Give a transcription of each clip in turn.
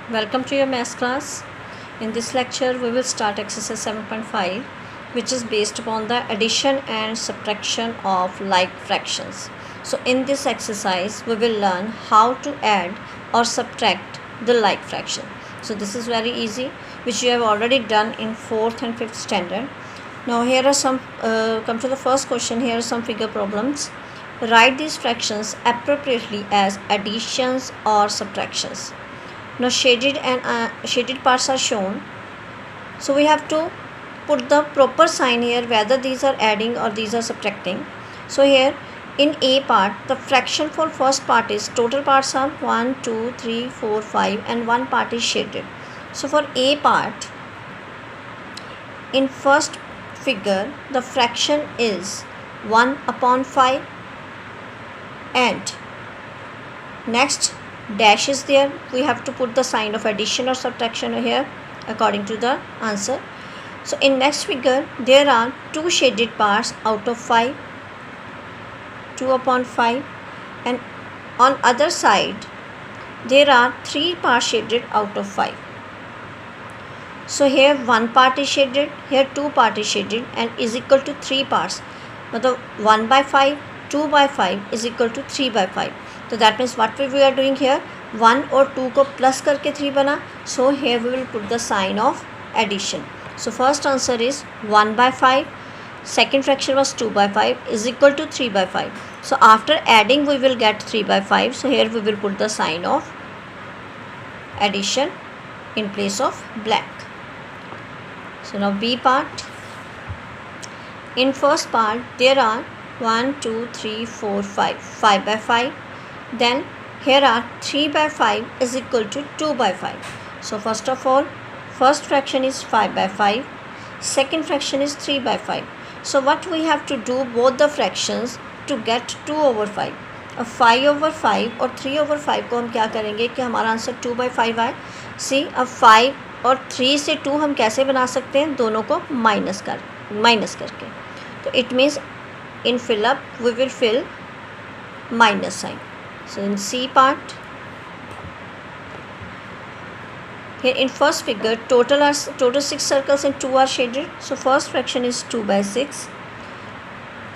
Welcome to your maths class. In this lecture, we will start exercise 7.5, which is based upon the addition and subtraction of like fractions. So in this exercise, we will learn how to add or subtract the like fraction. So this is very easy, which you have already done in 4th and 5th standard. Now here are some, come to the first question. Here are some figure problems. Write these fractions appropriately as additions or subtractions. Now shaded parts are shown, so we have to put the proper sign here whether these are adding or these are subtracting. So here in A part, the fraction for first part is, total parts are 1, 2, 3, 4, 5 and one part is shaded. So for A part, in first figure, the fraction is 1/5 and next dash is there. We have to put the sign of addition or subtraction here according to the answer. So in next figure, there are two shaded parts out of 5, 2/5, and on other side there are 3 parts shaded out of 5. So here one part is shaded, here 2 part is shaded and is equal to 3 parts. So 1/5, 2/5 is equal to 3/5. So that means what we are doing here, 1 और 2 को plus करके 3 बना. So here we will put the sign of addition. So first answer is 1/5. Second fraction was 2/5 is equal to 3/5. So after adding we will get 3/5. So here we will put the sign of addition in place of blank. So now B part. In first part there are 1, 2, 3, 4, 5. 5/5. Then here are 3/5 is equal to 2/5. So first of all, first fraction is 5/5. Second fraction is 3/5. So what we have to do both the fractions to get 2/5. अब 5/5 और 3/5 को हम क्या करेंगे कि हमारा answer 2/5 आए. सी अब 5 और 3 से 2 हम कैसे बना सकते हैं, दोनों को माइनस करके. तो it means in fill up we will fill minus sign. So in C part, here in first figure total 6 circles and 2 are shaded. So first fraction is 2/6,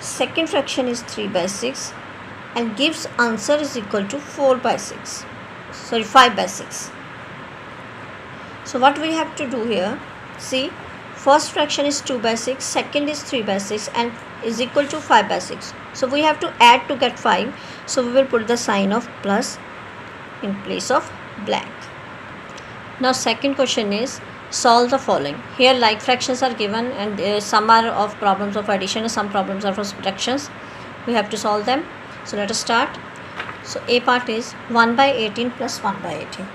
second fraction is 3/6 and gives answer is equal to 5/6. So what we have to do here, see, first fraction is 2/6, second is 3/6 and is equal to 5/6. So we have to add to get 5. So we will put the sign of plus in place of blank. Now second question is solve the following. Here like fractions are given and some are of problems of addition and some problems are for subtractions. We have to solve them. So let us start. So A part is 1/18 plus 1/18.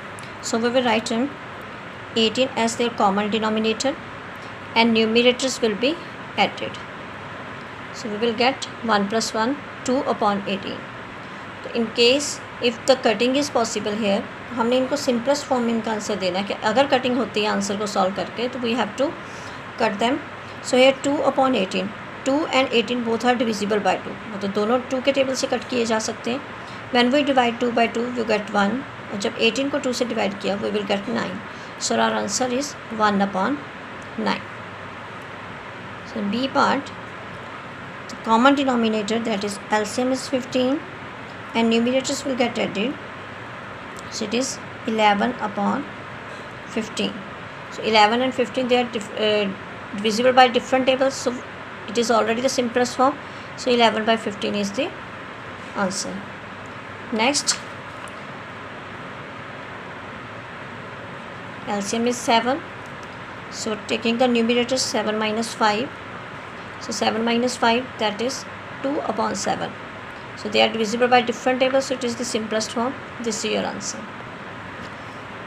So we will write in 18 as their common denominator and numerators will be added. So we will get 1 plus 1, 2/18. तो in case if the cutting is possible here, हमने इनको simplest form में इनका answer देना है कि अगर cutting होती है आंसर को सॉल्व करके तो we have to cut them. So here 2/18, 2 and 18 both are divisible by 2. मतलब दोनों 2 के टेबल से कट किए जा सकते हैं. When we divide 2 by 2 we get 1 और जब 18 को 2 से डिवाइड किया we will get 9. So our answer is 1/9. So B part, the common denominator, that is LCM, is 15 and numerators will get added. So it is 11/15. So 11 and 15 they are divisible by different tables. So it is already the simplest form. So 11/15 is the answer. Next, LCM is 7. So taking the numerator 7 minus 5. So 7 minus 5, that is 2/7. So they are divisible by different tables. So it is the simplest form. This is your answer.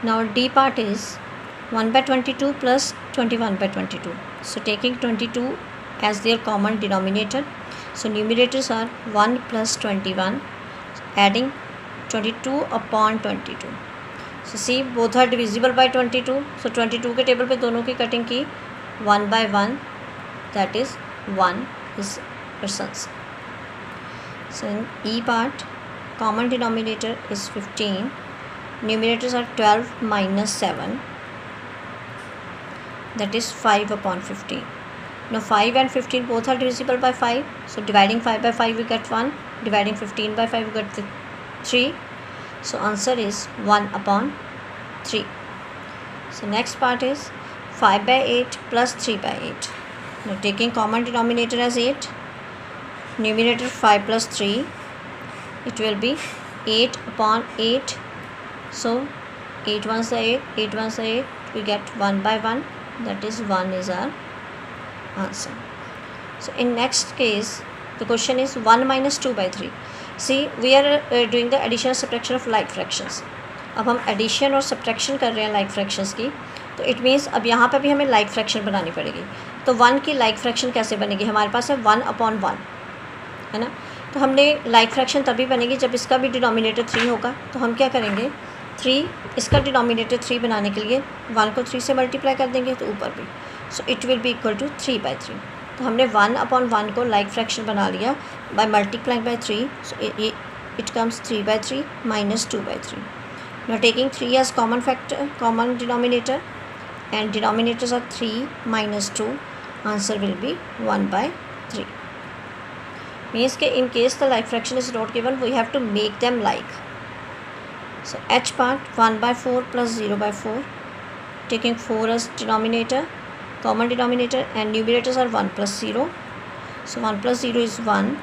Now D part is 1/22 plus 21/22. So taking 22 as their common denominator. So numerators are 1 plus 21, adding 22/22. So see, both are divisible by 22. So 22 के table पे दोनों की cutting की 1/1, that is 1 is its answer. So in E part, common denominator is 15 numerators are 12 minus 7, that is 5 upon 15. Now 5 and 15 both are divisible by 5, so dividing 5 by 5 we get 1, dividing 15 by 5 we get 3, so answer is 1 upon 3. So next part is 5 by 8 plus 3 by 8. Now taking common denominator as 8, numerator 5 plus 3, it will be 8 upon 8, so 8 ones are 8, 8 ones are 8, we get 1 by 1, that is 1 is our answer. So in next case the question is 1 minus 2 by 3. See, we are doing the addition और subtraction of like fractions. अब हम addition और subtraction कर रहे हैं like fractions की, तो it means अब यहाँ पर भी हमें like fraction बनानी पड़ेगी. तो 1 की like fraction कैसे बनेगी? हमारे पास है 1 upon 1, है ना. तो हमने like fraction तभी बनेगी जब इसका भी डिनोमिनेटर 3 होगा. तो हम क्या करेंगे, 3 इसका डिनोमिनेटर 3 बनाने के लिए 1 को 3 से मल्टीप्लाई कर देंगे तो ऊपर भी, so it will be equal to 3 by 3. तो हमने 1 upon 1 को लाइक फ्रैक्शन बना लिया by multiplying by 3, so it comes 3 by 3 minus 2 by 3. Now taking 3 as common factor, common denominator, and denominators are 3 minus 2, answer will be 1 by 3. Means के in case the like fraction is not given, we have to make them like. So h part 1 by 4 plus 0 by 4, taking 4 as denominator, common denominator, and numerators are 1 plus 0, so 1 plus 0 is 1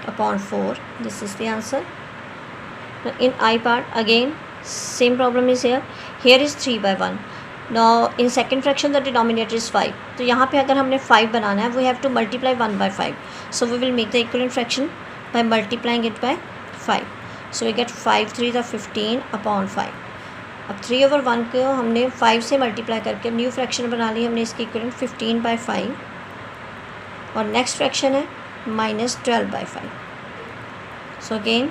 upon 4, this is the answer. Now in I part again same problem is here. Here is 3 by 1. Now in second fraction the denominator is 5, तो यहाँ पे अगर हमने 5 बनाना है, we have to multiply 1 by 5, so we will make the equivalent fraction by multiplying it by 5, so we get 5 3 the 15 upon 5. अब 3/1 को हमने 5 से मल्टीप्लाई करके न्यू फ्रैक्शन बना ली हमने, इसकी इक्वलेंट 15 by 5, और नेक्स्ट फ्रैक्शन है -12 by 5. So again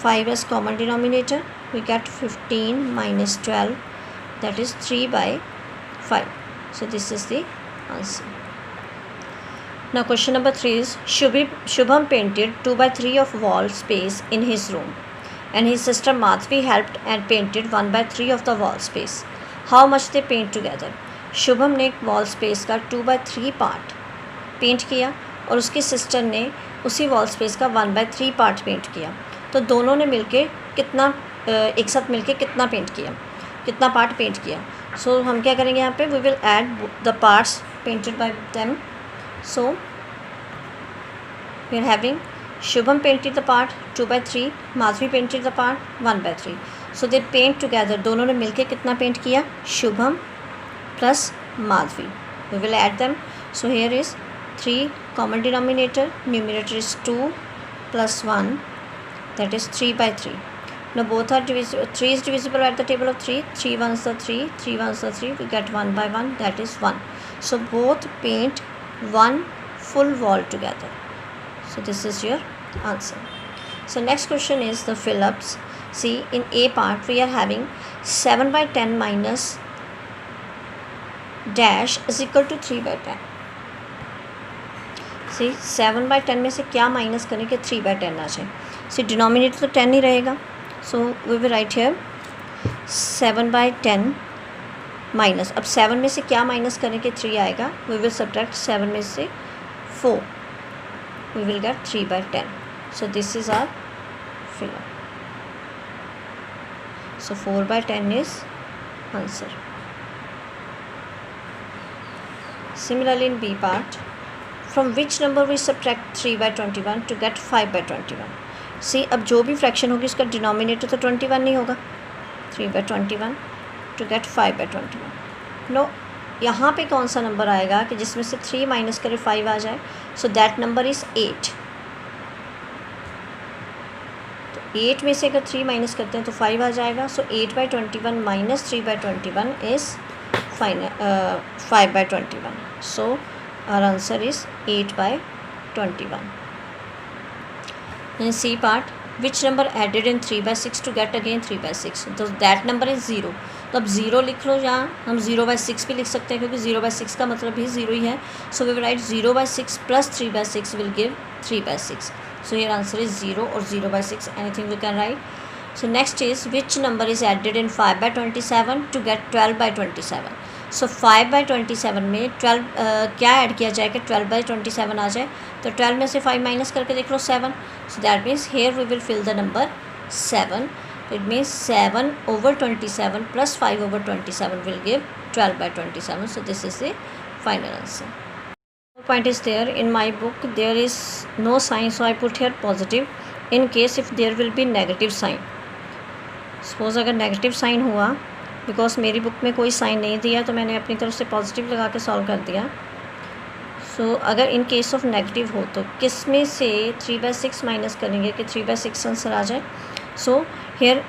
5 as common denominator, we get 15 minus 12, that is 3 by 5. So this is the answer. Now question number 3 is Shubham painted 2 by 3 of wall space in his room, and his sister Madhvi helped and painted 1 by 3 of the wall space. How much they paint together? Shubham ने wall space का 2 by 3 part paint किया और उसकी sister ने उसी wall space का 1 by 3 part paint किया. तो दोनों ने मिलके कितना एक साथ मिलके कितना पेंट किया, कितना पार्ट पेंट किया. सो हम क्या करेंगे यहाँ पे, we will add the parts painted by them. So we are having Shubham painted the part 2 by 3, Madhvi painted the part 1 by 3. So they paint together. दोनों ने मिलके कितना पेंट किया, Shubham plus Madhvi. We will add them. So here is 3 common denominator, numerator is 2 plus 1, that is 3 by 3. Now both are divisible. 3 is divisible at the table of 3. 3 ones are 3, 3 ones are 3. We get 1 by 1, that is 1. So both paint one full wall together. So this is your answer. So next question is the fill-ups. See, in A part we are having 7 by 10 minus dash is equal to 3 by 10. See, 7 by 10 में से क्या minus करें कि 3 by 10 आ जाए. See, denominator तो 10 ही रहेगा. So we will write here 7 by 10 minus. अब 7 में से क्या माइनस करें कि 3 आएगा. We will subtract 7 में से 4. We will get 3 by 10. So this is our fill-up. So 4 by 10 is answer. Similarly in B part, from which number we subtract 3 by 21 to get 5 by 21. See, अब जो भी fraction होगी उसका denominator तो 21 नहीं होगा. 3 by 21 to get 5 by 21. No, यहाँ पे कौन सा नंबर आएगा कि जिसमें से 3 माइनस करे 5 आ जाए. So that number is 8. तो 8 में से अगर 3 माइनस करते हैं तो 5 आ जाएगा. So 8 by 21 minus 3 by 21 is 5 by 21. So our answer is 8 by 21. In C part, which number added in 3 by 6 to get again 3 by 6? तो that number is 0. तो अब 0 लिख लो. यहाँ हम 0 by 6 भी लिख सकते हैं क्योंकि 0 by 6 का मतलब भी 0 ही है. So we will write 0 by 6 plus 3 by 6 will give 3 by 6. So here answer is 0 or 0 by 6, anything we can write. So next is which number is added in 5 by 27 to get 12 by 27. So 5 by 27 में 12 क्या add किया जाएगा, 12 by 27 आ जाए तो 12 में से 5 minus करके देख लो 7. So that means here we will fill the number 7. It means 7 over 27 plus 5 over 27 will give 12 by 27. So this is the final answer. Point is there in my book, there is no sign, so I put here positive in case if there will be negative sign. Suppose अगर negative sign हुआ, because मेरी book में कोई sign नहीं दिया तो मैंने अपनी तरफ से पॉजिटिव लगा के सॉल्व कर दिया. सो अगर इन केस ऑफ नेगेटिव हो तो किस में से 3/6 माइनस करेंगे कि 3/6 आंसर आ जाए. So here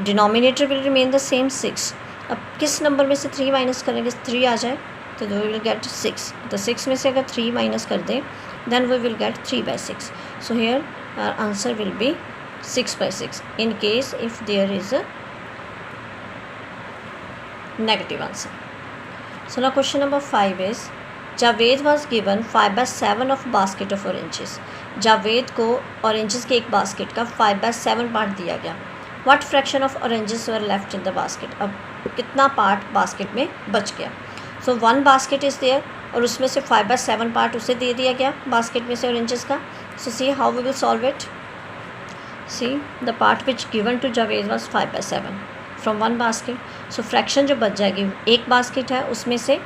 denominator will remain the same 6. अब किस नंबर में से 3 माइनस करेंगे 3 आ जाए तो वी विल गेट 6. तो 6 में से अगर 3 माइनस कर दें then we will get 3/6. So here answer will be 6/6 in case if there is a negative answer. So now question number 5 is Javed was given 5/7 of basket of oranges. Javed को oranges के एक basket का 5/7 part दिया गया. What fraction of oranges were left in the basket? अब कितना part basket में बच गया. So one basket is there और उसमें से 5/7 पार्ट उसे दे दिया गया बास्केट में से ऑरेंजेस का. So see how we will solve it. See the part which given to Javed was 5/7 from one basket. So fraction जो बच जाएगी, एक बास्केट है उसमें से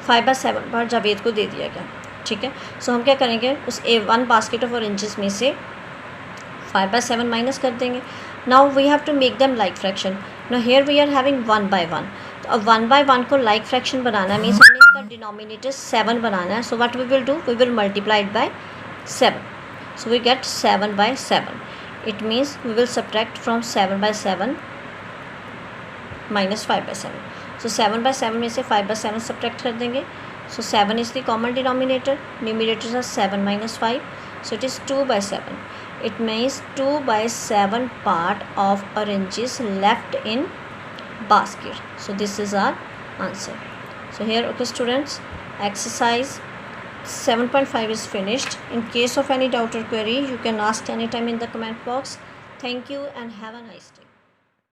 5/7 पार्ट जावेद को दे दिया गया. ठीक है. सो हम क्या करेंगे, उस वन बास्केट ऑफ ऑरेंजेस में से 5/7 माइनस कर देंगे. Now we have to make them like fraction. Now here we are having 1/1. तो अब 1/1 को लाइक फ्रैक्शन बनाना मीन्स हमने इसका डिनोमिनेटर 7 बनाना है. So what we will do, we will multiply it by 7. So we get 7/7. It means we will subtract from 7/7 minus 5/7. So 7/7 में से 5/7 subtract कर देंगे. So 7 is the common denominator. Numerators are 7 minus 5. So it is 2/7. It means 2/7 part of oranges left in basket. So this is our answer. So here, okay students, exercise 7.5 is finished. In case of any doubt or query, you can ask anytime in the comment box. Thank you and have a nice day.